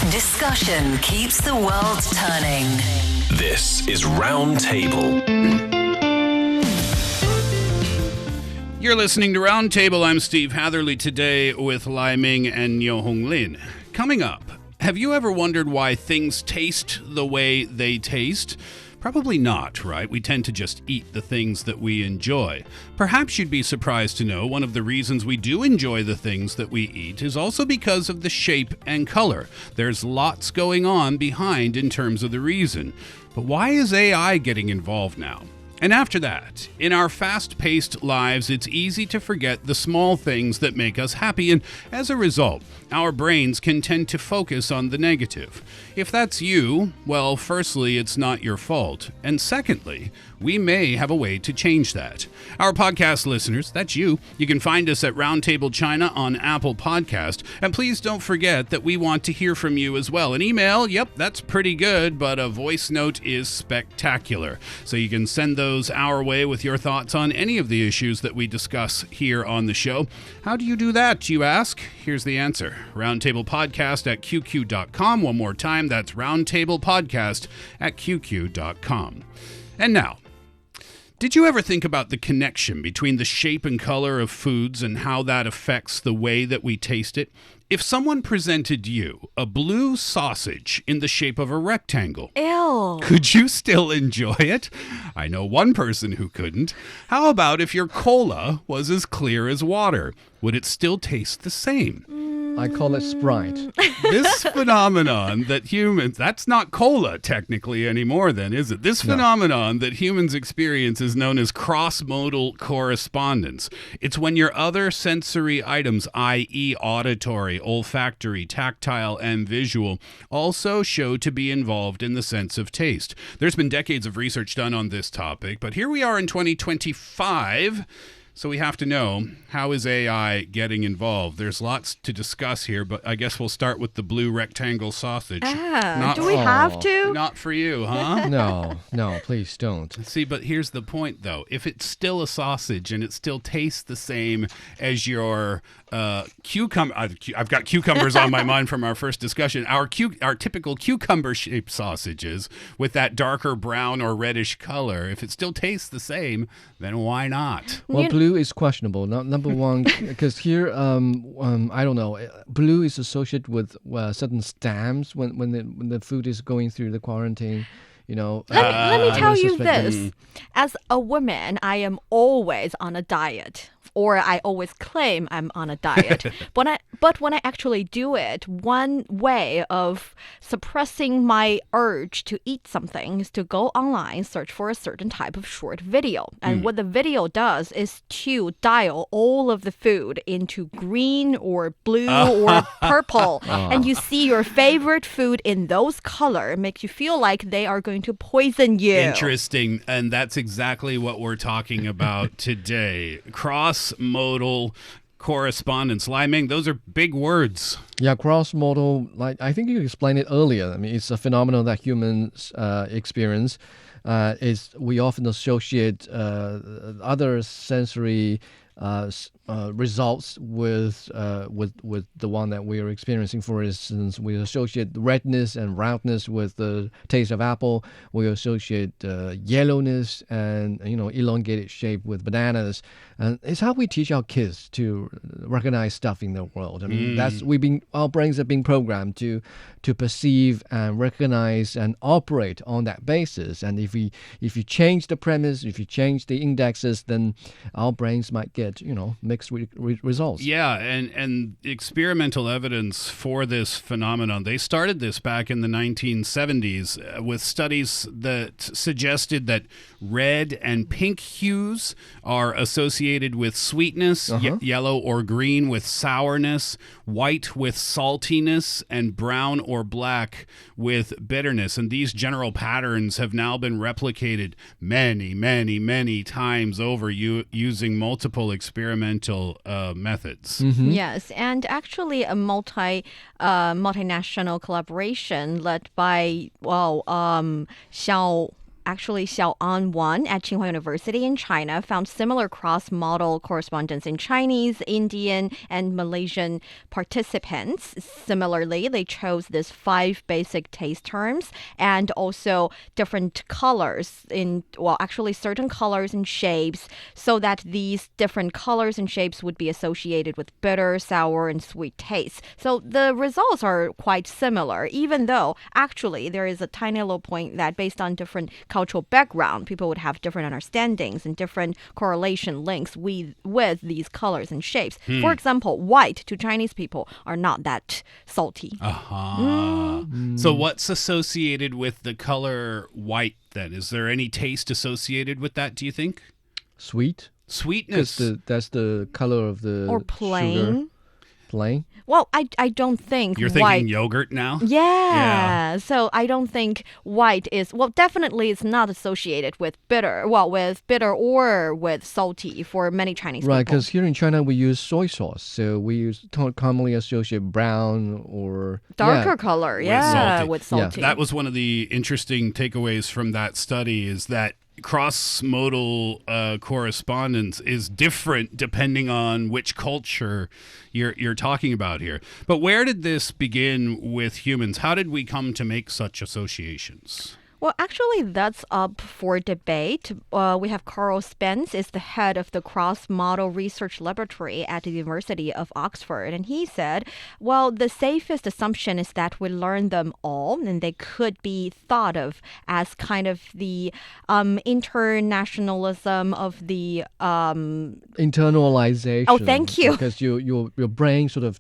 Discussion keeps the world turning. This is Round Table. You're listening to Round Table. I'm Steve Hatherly today with Laiming and Niu Honglin. Coming up, have you ever wondered why things taste the way they taste? Probably not, right? We tend to just eat the things that we enjoy. Perhaps you'd be surprised to know one of the reasons we do enjoy the things that we eat is also because of the shape and color. There's lots going on behind in terms of the reason. But why is AI getting involved now? And after that, in our fast-paced lives, it's easy to forget the small things that make us happy, and as a result, our brains can tend to focus on the negative. If that's you, well, firstly, it's not your fault, and secondly, we may have a way to change that. Our podcast listeners, that's you. You can find us at Roundtable China on Apple Podcast, and please don't forget that we want to hear from you as well. An email, yep, that's pretty good, but a voice note is spectacular. So you can send those our way with your thoughts on any of the issues that we discuss here on the show. How do you do that, you ask? Here's the answer. roundtablepodcast@qq.com. One more time, that's roundtablepodcast@qq.com. And now, did you ever think about the connection between the shape and color of foods and how that affects the way that we taste it? If someone presented you a blue sausage in the shape of a rectangle, Ew. could you still enjoy it? I know one person who couldn't. How about if your cola was as clear as water? Would it still taste the same? I call it Sprite. This phenomenon that humans, that's not cola technically anymore then, is it? This phenomenon that humans experience is known as cross-modal correspondence. It's when your other sensory items, i.e. auditory, olfactory, tactile, and visual, also show to be involved in the sense of taste. There's been decades of research done on this topic, but here we are in 2025. So we have to know, how is AI getting involved? There's lots to discuss here, but I guess we'll start with the blue rectangle sausage. Do we have to? Not for you, huh? No, please don't. See, but here's the point, though. If it's still a sausage and it still tastes the same as your cucumber, I've got cucumbers on my mind from our first discussion. Our typical cucumber-shaped sausages with that darker brown or reddish color, if it still tastes the same, then why not? Well, blue is questionable. Number one, because here, I don't know, blue is associated with certain stamps when the food is going through the quarantine. You know, let me tell you this. As a woman, I am always on a diet. Or I always claim I'm on a diet. But when I actually do it, one way of suppressing my urge to eat something is to go online, search for a certain type of short video. And what the video does is to dial all of the food into green or blue or purple. And you see your favorite food in those colors. It makes you feel like they are going to poison you. Interesting. And that's exactly what we're talking about today. Cross-modal correspondence. Laiming, those are big words. Yeah, cross-modal, like I think you explained it earlier. I mean, it's a phenomenon that humans experience. We often associate other sensory results with the one that we are experiencing. For instance, we associate redness and roundness with the taste of apple. We associate yellowness and elongated shape with bananas. And it's how we teach our kids to recognize stuff in the world. I mean, our brains have been programmed to perceive and recognize and operate on that basis. And if you change the premise, if you change the indexes, then our brains might get mixed results. Yeah, and experimental evidence for this phenomenon, they started this back in the 1970s with studies that suggested that red and pink hues are associated with sweetness, yellow or green with sourness, white with saltiness, and brown or black with bitterness. And these general patterns have now been replicated many, many, many times over using multiple experimental methods. Yes, and actually a multinational collaboration led by Xiao actually Xiaoan Wan at Tsinghua University in China found similar cross-model correspondence in Chinese, Indian, and Malaysian participants. Similarly, they chose these 5 basic taste terms and also different colors actually certain colors and shapes, so that these different colors and shapes would be associated with bitter, sour, and sweet tastes. So the results are quite similar, even though actually there is a tiny little point that based on different cultural background, people would have different understandings and different correlation links with these colors and shapes. For example, white to Chinese people are not that salty. So what's associated with the color white then? Is there any taste associated with that, do you think? Sweet. Sweetness. That's the color of the Or plain. sugar. Plain. Well, I don't think You're white... thinking yogurt now? Yeah. So I don't think white is, well, definitely it's not associated with bitter or with salty for many Chinese Right, people. because here in China we use soy sauce, so we commonly associate brown or Darker color, salty. with salty. That was one of the interesting takeaways from that study, is that cross-modal correspondence is different depending on which culture you're talking about here. But where did this begin with humans? How did we come to make such associations? Well, actually, that's up for debate. We have Carl Spence, is the head of the Cross-Model Research Laboratory at the University of Oxford. And he said, well, the safest assumption is that we learn them all, and they could be thought of as kind of the internationalism of the... internalization. Oh, thank you. Because your brain sort of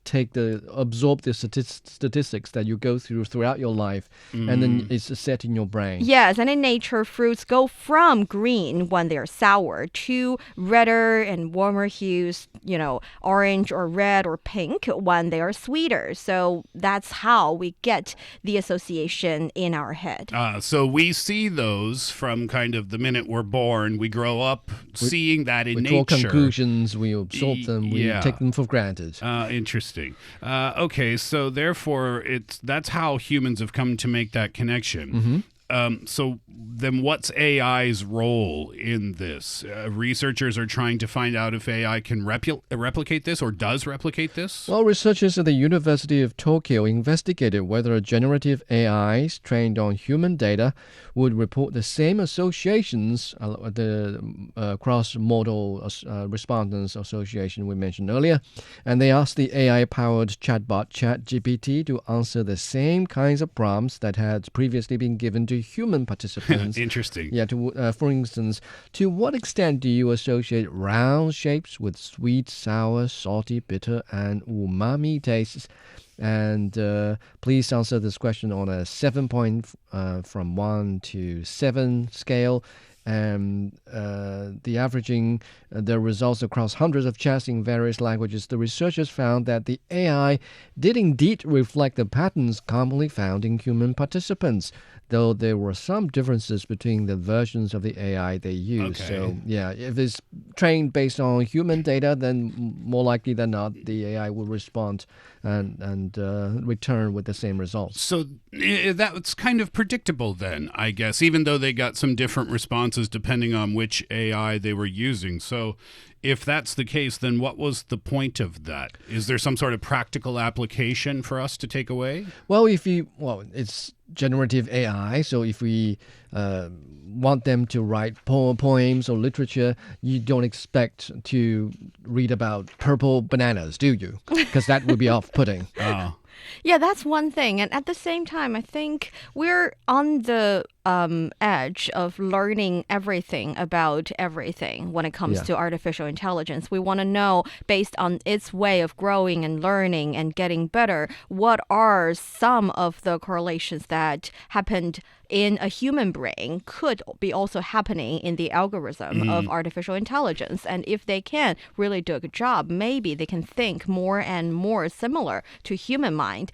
absorb the statistics that you go throughout your life, and then it's set in your brain. Yes, and in nature, fruits go from green when they're sour to redder and warmer hues, orange or red or pink when they are sweeter. So that's how we get the association in our head. So we see those from kind of the minute we're born. We grow up seeing that in nature. We draw conclusions, we absorb them, we take them for granted. Interesting. Okay, so therefore, that's how humans have come to make that connection. So then what's AI's role in this? Researchers are trying to find out if AI can replicate this or does replicate this? Well, researchers at the University of Tokyo investigated whether generative AIs trained on human data would report the same associations, the cross-modal respondents association we mentioned earlier. And they asked the AI-powered chatbot ChatGPT to answer the same kinds of prompts that had previously been given to human participants. Interesting. Yeah, for instance, to what extent do you associate round shapes with sweet, sour, salty, bitter, and umami tastes? And please answer this question on a 7-point from 1 to 7 scale. And the averaging the results across hundreds of chats in various languages, the researchers found that the AI did indeed reflect the patterns commonly found in human participants, though there were some differences between the versions of the AI they used. Okay. So, yeah, if it's trained based on human data, then more likely than not, the AI will respond and return with the same results. So that's kind of predictable then, I guess, even though they got some different responses depending on which AI they were using. So if that's the case, then what was the point of that? Is there some sort of practical application for us to take away? Well, it's generative AI, so if we want them to write poems or literature, you don't expect to read about purple bananas, do you? Because that would be off-putting. Oh. Yeah, that's one thing. And at the same time, I think we're on the edge of learning everything about everything when it comes to artificial intelligence. We want to know, based on its way of growing and learning and getting better, what are some of the correlations that happened in a human brain could be also happening in the algorithm of artificial intelligence. And if they can really do a good job, maybe they can think more and more similar to human mind.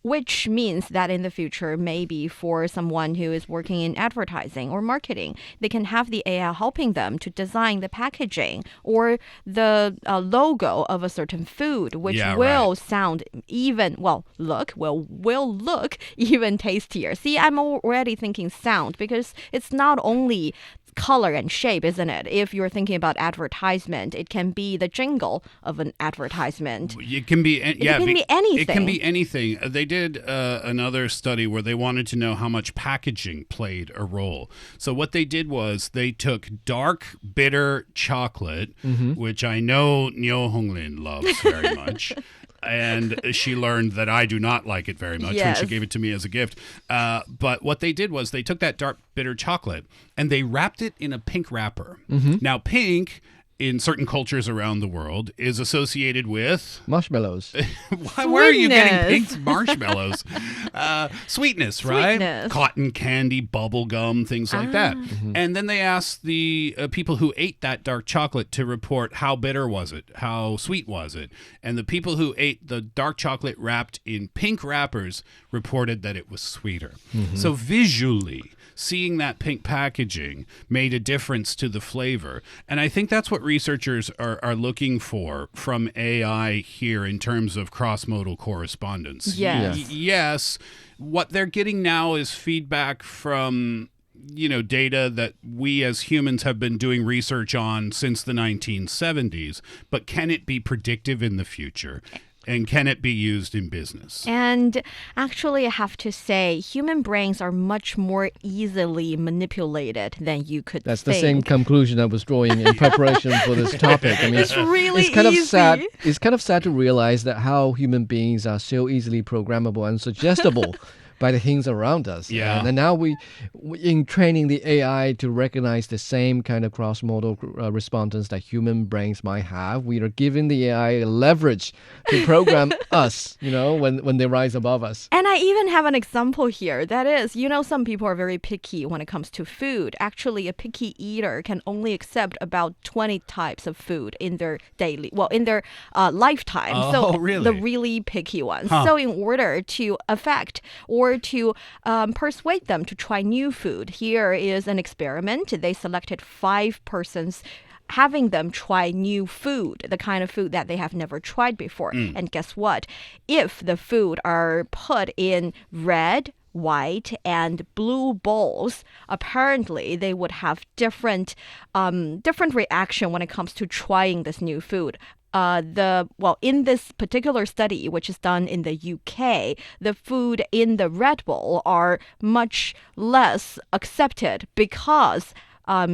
which means that in the future, maybe for someone who is working in advertising or marketing, they can have the AI helping them to design the packaging or the logo of a certain food, which will sound even, will look even tastier. See, I'm already thinking sound because it's not only color and shape, isn't it? If you're thinking about advertisement, it can be the jingle of an advertisement. It can be, it can be anything. It can be anything. They did another study where they wanted to know how much packaging played a role. So what they did was they took dark, bitter chocolate, which I know Niu Honglin loves very much. And she learned that I do not like it very much when she gave it to me as a gift. But what they did was they took that dark, bitter chocolate and they wrapped it in a pink wrapper. Now, pink in certain cultures around the world is associated with marshmallows. Where are you getting pink marshmallows? Sweetness, right? Sweetness. Cotton candy, bubble gum, things like that. And then they asked the people who ate that dark chocolate to report how bitter was it, how sweet was it. And the people who ate the dark chocolate wrapped in pink wrappers reported that it was sweeter. So visually, seeing that pink packaging made a difference to the flavor. And I think that's what researchers are looking for from AI here in terms of cross-modal correspondence. Yes, what they're getting now is feedback from data that we as humans have been doing research on since the 1970s. But can it be predictive in the future? And can it be used in business? And actually, I have to say, human brains are much more easily manipulated than you could That's think. the same conclusion I was drawing in preparation for this topic. I mean, it's really kind easy. of sad. It's kind of sad to realize that how human beings are so easily programmable and suggestible by the things around us. Yeah. And now we in training the AI to recognize the same kind of cross-modal respondents that human brains might have, we are giving the AI leverage to program us, when they rise above us. And I even have an example here. That is, some people are very picky when it comes to food. Actually, a picky eater can only accept about 20 types of food in their lifetime. Oh, so really? The really picky ones. So in order to affect or to persuade them to try new food, here is an experiment. They selected 5 persons, having them try new food, the kind of food that they have never tried before. And guess what? If the food are put in red, white, and blue bowls, apparently they would have different reaction when it comes to trying this new food. In this particular study, which is done in the UK, the food in the red bowl are much less accepted because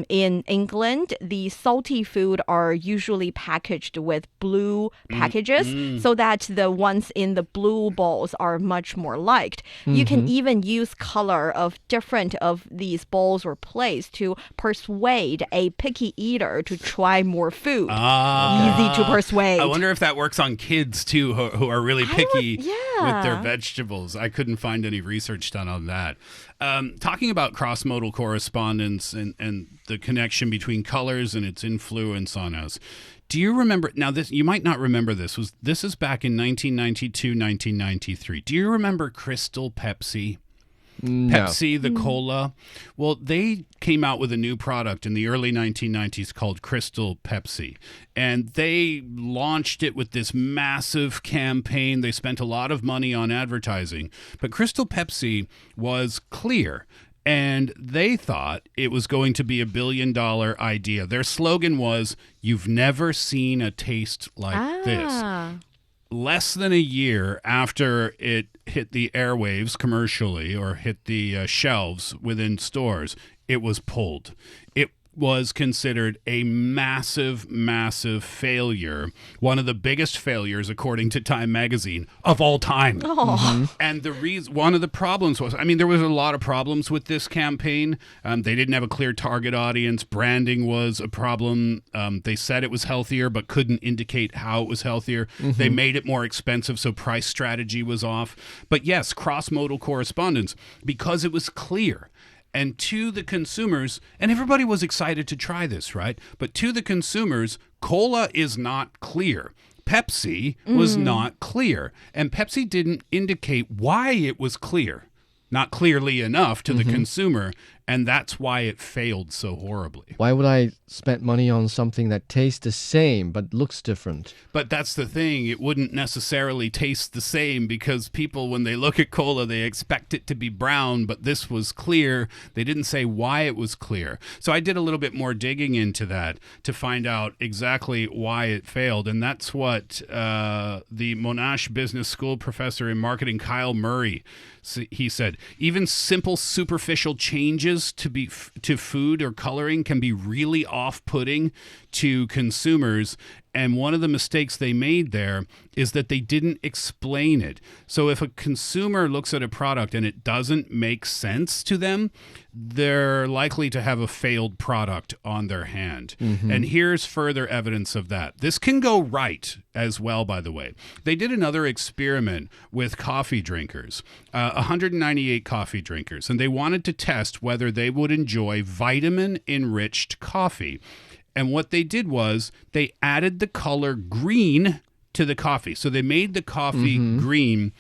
in England, the salty food are usually packaged with blue packages so that the ones in the blue bowls are much more liked. You can even use color of different of these bowls or plates to persuade a picky eater to try more food. Easy to persuade. I wonder if that works on kids too, who are really picky with their vegetables. I couldn't find any research done on that. Talking about cross-modal correspondence and the connection between colors and its influence on us. Do you remember, now this, you might not remember this is back in 1992, 1993. Do you remember Crystal Pepsi? No. Pepsi, the cola. Well, they came out with a new product in the early 1990s called Crystal Pepsi. And they launched it with this massive campaign. They spent a lot of money on advertising. But Crystal Pepsi was clear. And they thought it was going to be a $1 billion idea. Their slogan was, "You've never seen a taste like this." Less than a year after it hit the airwaves commercially or hit the shelves within stores, it was pulled. It was considered a massive, massive failure. One of the biggest failures, according to Time magazine, of all time. And one of the problems was, there was a lot of problems with this campaign. They didn't have a clear target audience. Branding was a problem. They said it was healthier, but couldn't indicate how it was healthier. They made it more expensive, so price strategy was off. But yes, cross-modal correspondence, because it was clear. And to the consumers, and everybody was excited to try this, right? But to the consumers, cola is not clear. Pepsi was not clear, and Pepsi didn't indicate why it was clear, not clearly enough to the consumer, and that's why it failed so horribly. Why would I spend money on something that tastes the same but looks different? But that's the thing. It wouldn't necessarily taste the same because people, when they look at cola, they expect it to be brown, but this was clear. They didn't say why it was clear. So I did a little bit more digging into that to find out exactly why it failed. And that's what the Monash Business School professor in marketing, Kyle Murray, he said. Even simple superficial changes to food or coloring can be really off-putting to consumers. And one of the mistakes they made there is that they didn't explain it. So if a consumer looks at a product and it doesn't make sense to them, they're likely to have a failed product on their hand. And here's further evidence of that. This can go right as well, by the way. They did another experiment with coffee drinkers, 198 coffee drinkers, and they wanted to test whether they would enjoy vitamin-enriched coffee. And what they did was they added the color green to the coffee. So they made the coffee green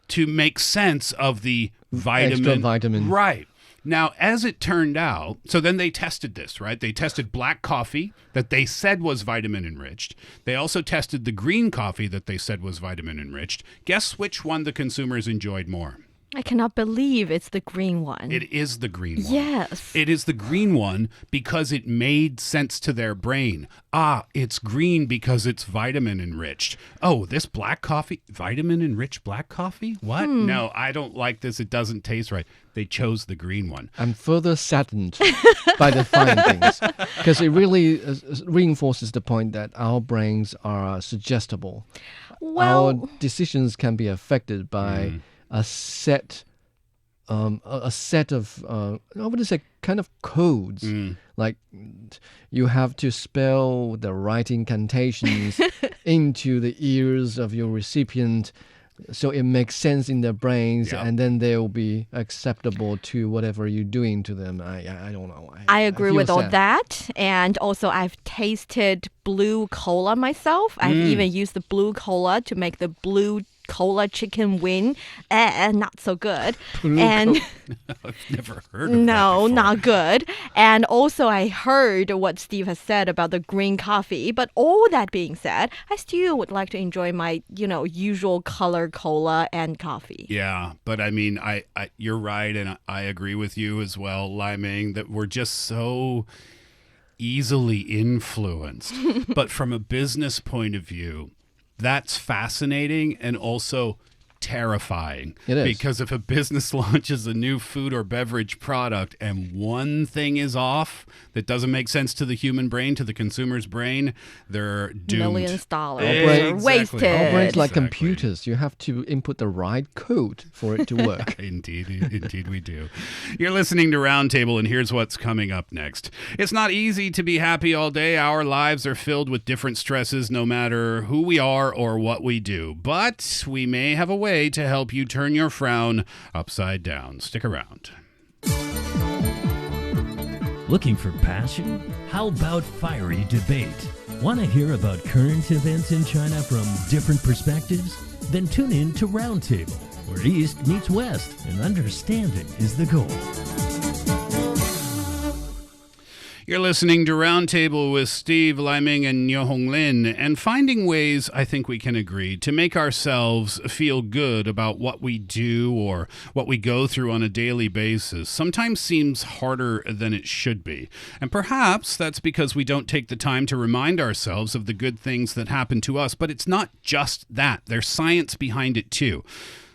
to make sense of the vitamin. Extra vitamin. Right. Now, as it turned out, so then they tested this, right? They tested black coffee that they said was vitamin enriched. They also tested the green coffee that they said was vitamin enriched. Guess which one the consumers enjoyed more? I cannot believe it's the green one. It is the green one. Yes. It is the green one because it made sense to their brain. Ah, it's green because it's vitamin enriched. Oh, this black coffee, vitamin enriched black coffee? What? No, I don't like this. It doesn't taste right. They chose the green one. I'm further saddened by the findings because it really reinforces the point that our brains are suggestible. Well, Our decisions can be affected by a set of I wouldn't say kind of codes. Like you have to spell the right incantations into the ears of your recipient so it makes sense in their brains, and then they'll be acceptable to whatever you're doing to them. I don't know. I agree with all sad. that. And also, I've tasted blue cola myself. I've even used the blue cola to make the blue cola chicken wing. Not so good. I've never heard of that No, before. not good. And also, I heard what Steve has said about the green coffee. But all that being said, I still would like to enjoy my, usual color cola and coffee. Yeah, but I mean, I you're right, and I agree with you as well, Laiming, that we're just so easily influenced. But from a business point of view, that's fascinating and also terrifying. It is. Because if a business launches a new food or beverage product and one thing is off that doesn't make sense to the human brain, to the consumer's brain, they're doomed. Millions of dollars Exactly. are wasted. Our brains like Exactly. computers. You have to input the right code for it to work. Indeed we do. You're listening to Roundtable, and here's what's coming up next. It's not easy to be happy all day. Our lives are filled with different stresses, no matter who we are or what we do. But we may have a way to help you turn your frown upside down. Stick around. Looking for passion? How about fiery debate? Want to hear about current events in China from different perspectives? Then tune in to Roundtable, where East meets West and understanding is the goal. You're listening to Roundtable with Steve Laiming and Niu Honglin, and finding ways, I think we can agree, to make ourselves feel good about what we do or what we go through on a daily basis sometimes seems harder than it should be. And perhaps that's because we don't take the time to remind ourselves of the good things that happen to us, but it's not just that. There's science behind it too.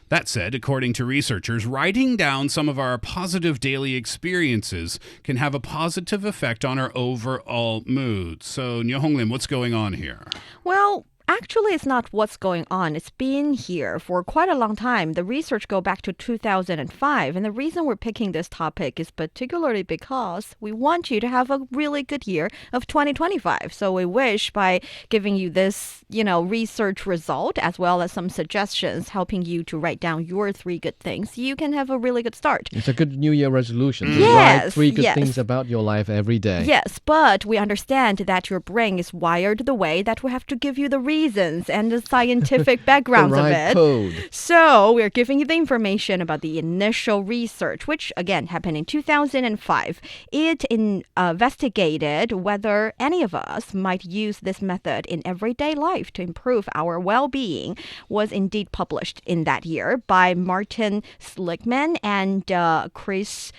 That said, according to researchers, writing down some of our positive daily experiences can have a positive effect on our overall mood. So, Niu Honglin, what's going on here? Well, actually, it's not what's going on. It's been here for quite a long time. The research go back to 2005. And the reason we're picking this topic is particularly because we want you to have a really good year of 2025. So we wish by giving you this, research result as well as some suggestions helping you to write down your 3 good things, you can have a really good start. It's a good New Year resolution. To Yes, write 3 good yes. things about your life every day. Yes, but we understand that your brain is wired the way that we have to give you the reasons and the scientific backgrounds of it. Code. So we're giving you the information about the initial research, which again happened in 2005. It investigated whether any of us might use this method in everyday life to improve our well-being. Was indeed published in that year by Martin Seligman and Chris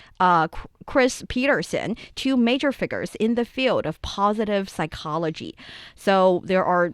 Peterson, two major figures in the field of positive psychology. So there are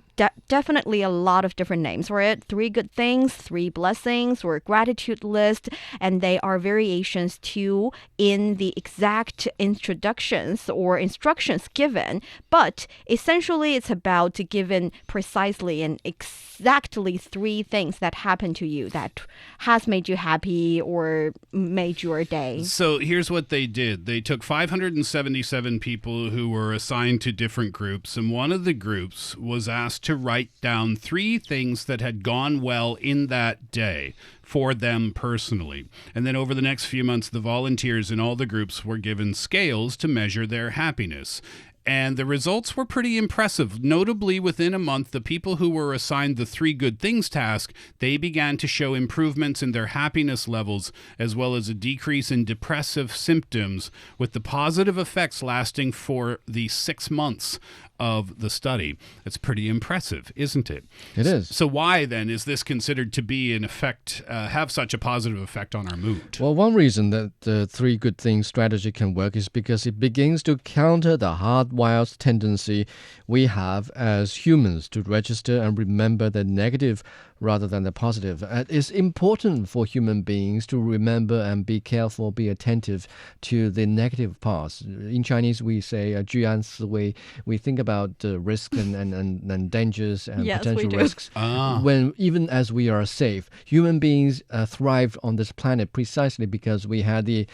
definitely a lot of different names for it. 3 good things, 3 blessings, or gratitude list, and they are variations too in the exact introductions or instructions given. But essentially, it's about giving precisely and exactly 3 things that happen to you that has made you happy or made your day. So here's what they did. They took 577 people who were assigned to different groups, and one of the groups was asked to write down 3 things that had gone well in that day for them personally. And then over the next few months, the volunteers in all the groups were given scales to measure their happiness. And the results were pretty impressive. Notably, within a month, the people who were assigned the 3 good things task, they began to show improvements in their happiness levels, as well as a decrease in depressive symptoms, with the positive effects lasting for the 6 months of the study. It's pretty impressive, isn't it? It is. So why, then, is this considered to be, in effect, have such a positive effect on our mood? Well, one reason that the 3 good things strategy can work is because it begins to counter the hardwired tendency we have as humans to register and remember the negative rather than the positive. It's important for human beings to remember and be careful, be attentive to the negative parts. In Chinese, we say 居安思危. We think about risk and dangers and Yes, we potential do. risks. When even as we are safe, human beings thrive on this planet precisely because we had the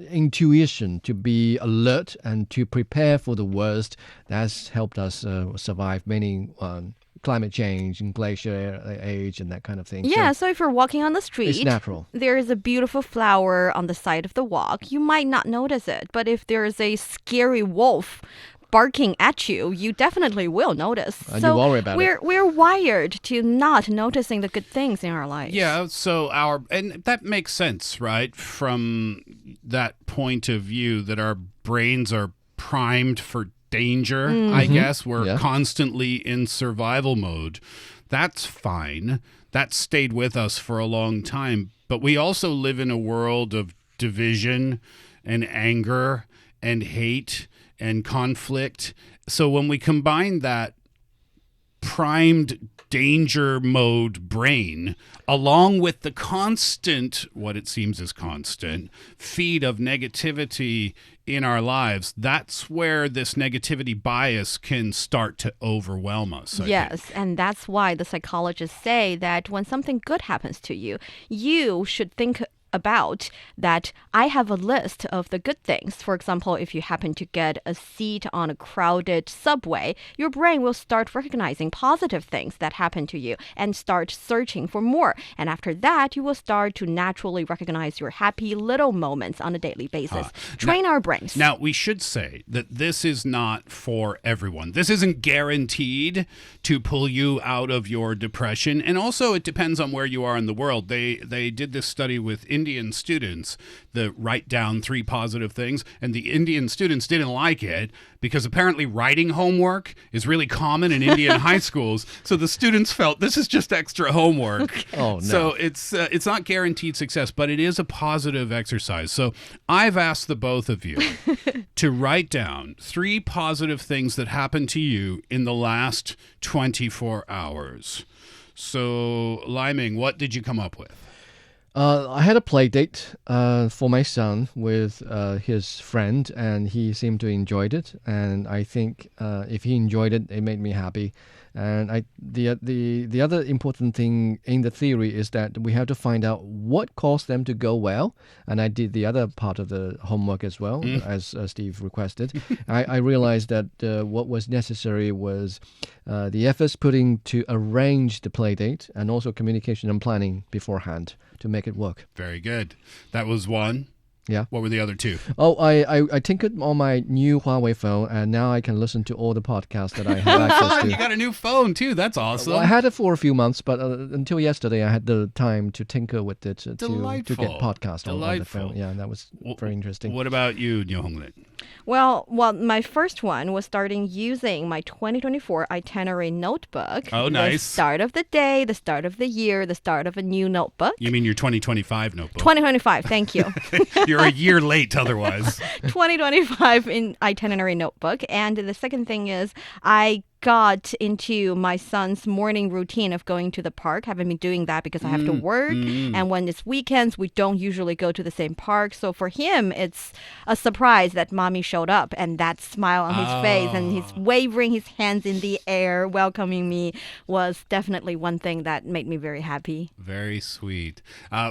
intuition to be alert and to prepare for the worst. That's helped us survive many climate change and glacier age and that kind of thing. Yeah, so if you're walking on the street, it's natural. There is a beautiful flower on the side of the walk. You might not notice it, but if there is a scary wolf barking at you, you definitely will notice. And so you worry about it. we're wired to not noticing the good things in our lives. Yeah, so and that makes sense, right? From that point of view, that our brains are primed for danger, I guess. We're constantly in survival mode. That's fine. That stayed with us for a long time. But we also live in a world of division and anger and hate and conflict. So when we combine that primed danger mode brain along with the constant, what it seems is constant, feed of negativity in our lives, that's where this negativity bias can start to overwhelm us. I think. And that's why the psychologists say that when something good happens to you, you should think about that I have a list of the good things. For example, if you happen to get a seat on a crowded subway, your brain will start recognizing positive things that happen to you and start searching for more. And after that, you will start to naturally recognize your happy little moments on a daily basis. Train our brains. Now, we should say that this is not for everyone. This isn't guaranteed to pull you out of your depression. And also, it depends on where you are in the world. They did this study with Indian students that write down 3 positive things, and the Indian students didn't like it because apparently writing homework is really common in Indian high schools. So the students felt this is just extra homework. Oh, no. So it's not guaranteed success, but it is a positive exercise. So I've asked the both of you to write down 3 positive things that happened to you in the last 24 hours. So, Laiming, what did you come up with? I had a play date for my son with his friend, and he seemed to enjoy it. And I think if he enjoyed it, it made me happy. And the other important thing in the theory is that we have to find out what caused them to go well. And I did the other part of the homework as well, as Steve requested. I realized that what was necessary was the efforts putting to arrange the play date and also communication and planning beforehand to make it work. Very good. That was one. Yeah. What were the other two? Oh, I tinkered on my new Huawei phone, and now I can listen to all the podcasts that I have access to. You got a new phone too. That's awesome. Well, I had it for a few months, but until yesterday, I had the time to tinker with it to get podcasts on the phone. Yeah, that was very interesting. What about you, Niu Honglin? Well, my first one was starting using my 2024 itinerary notebook. Oh, nice. The start of the day, the start of the year, the start of a new notebook. You mean your 2025 notebook? 2025, thank you. You're a year late otherwise. 2025 in itinerary notebook. And the second thing is I got into my son's morning routine of going to the park. Haven't been doing that because I have to work. And when it's weekends, we don't usually go to the same park. So for him, it's a surprise that mommy showed up, and that smile on his face and he's waving his hands in the air, welcoming me was definitely one thing that made me very happy. Very sweet.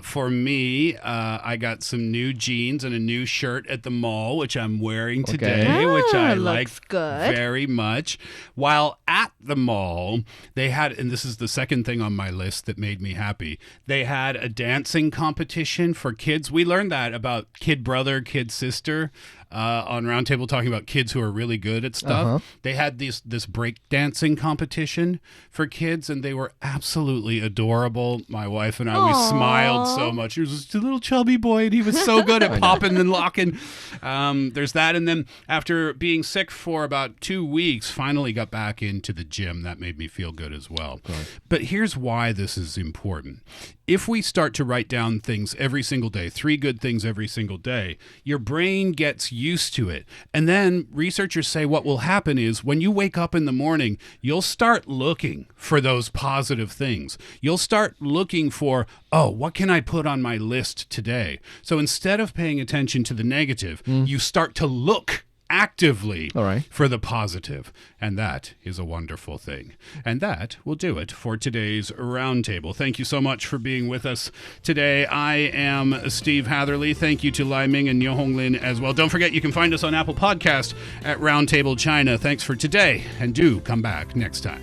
For me, I got some new jeans and a new shirt at the mall, which I'm wearing today, which I like very much. While at the mall, they had, and this is the second thing on my list that made me happy, they had a dancing competition for kids. We learned that about kid brother, kid sister. On Roundtable, talking about kids who are really good at stuff. They had this break dancing competition for kids, and they were absolutely adorable. My wife and I, we smiled so much. He was just a little chubby boy, and he was so good at popping and locking. There's that, and then after being sick for about 2 weeks, finally got back into the gym. That made me feel good as well. But here's why this is important. If we start to write down things every single day, 3 good things every single day, your brain gets used to it. And then researchers say what will happen is when you wake up in the morning, you'll start looking for those positive things. You'll start looking for, what can I put on my list today? So instead of paying attention to the negative, you start to look actively for the positive. And that is a wonderful thing. And that will do it for today's Roundtable. Thank you so much for being with us today. I am Steve Hatherly. Thank you to Laiming and Niu Honglin as well. Don't forget, you can find us on Apple Podcast at Roundtable China. Thanks for today, and do come back next time.